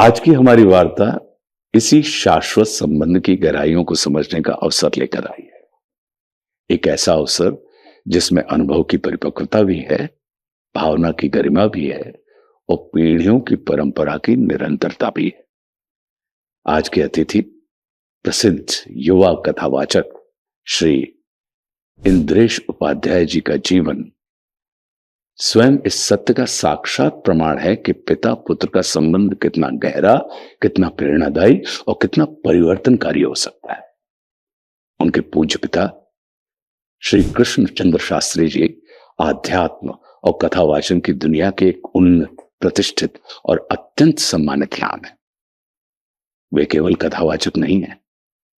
आज की हमारी वार्ता इसी शाश्वत संबंध की गहराइयों को समझने का अवसर लेकर आई है। एक ऐसा अवसर जिसमें अनुभव की परिपक्वता भी है, भावना की गरिमा भी है और पीढ़ियों की परंपरा की निरंतरता भी है। आज के अतिथि प्रसिद्ध युवा कथावाचक श्री इंद्रेश उपाध्याय जी का जीवन स्वयं इस सत्य का साक्षात प्रमाण है कि पिता पुत्र का संबंध कितना गहरा, कितना प्रेरणादायी और कितना परिवर्तनकारी हो सकता है। उनके पूज्य पिता श्री कृष्ण चंद्र शास्त्री जी आध्यात्म और कथावाचन की दुनिया के एक उन्नत, प्रतिष्ठित और अत्यंत सम्मानित नाम है। वे केवल कथावाचक नहीं है,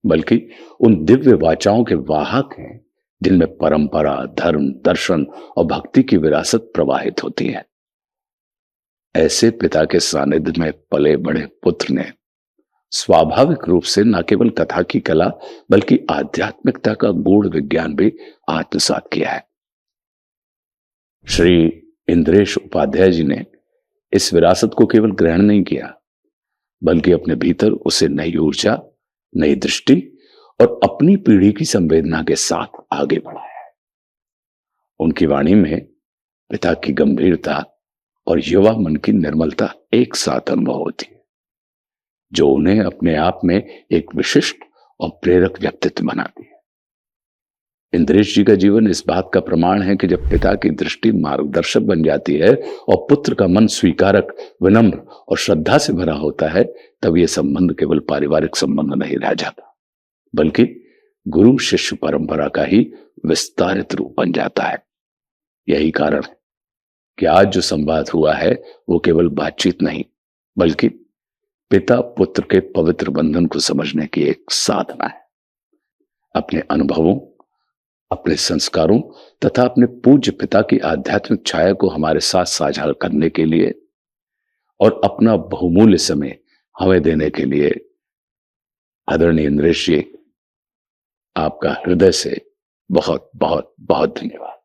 बल्कि उन दिव्य वाचाओं के वाहक हैं जिनमें परंपरा, धर्म, दर्शन और भक्ति की विरासत प्रवाहित होती है। ऐसे पिता के सानिध्य में पले बड़े पुत्र ने स्वाभाविक रूप से न केवल कथा की कला बल्कि आध्यात्मिकता का गूढ़ विज्ञान भी आत्मसात किया है। श्री इंद्रेश उपाध्याय जी ने इस विरासत को केवल ग्रहण नहीं किया, बल्कि अपने भीतर उसे नई ऊर्जा, नई दृष्टि और अपनी पीढ़ी की संवेदना के साथ आगे बढ़ाया है। उनकी वाणी में पिता की गंभीरता और युवा मन की निर्मलता एक साथ अनुभव होती है, जो उन्हें अपने आप में एक विशिष्ट और प्रेरक व्यक्तित्व बनाती है। इंद्रेश जी का जीवन इस बात का प्रमाण है कि जब पिता की दृष्टि मार्गदर्शक बन जाती है और पुत्र का मन स्वीकारक, विनम्र और श्रद्धा से भरा होता है, तब यह संबंध केवल पारिवारिक संबंध नहीं रह जाता, बल्कि गुरु शिष्य परंपरा का ही विस्तारित रूप बन जाता है। यही कारण है कि आज जो संवाद हुआ है वो केवल बातचीत नहीं, बल्कि पिता पुत्र के पवित्र बंधन को समझने की एक साधना है। अपने अनुभवों, अपने संस्कारों तथा अपने पूज्य पिता की आध्यात्मिक छाया को हमारे साथ साझा करने के लिए और अपना बहुमूल्य समय हमें देने के लिए आदरणीय इंद्रेश जी, आपका हृदय से बहुत बहुत बहुत धन्यवाद।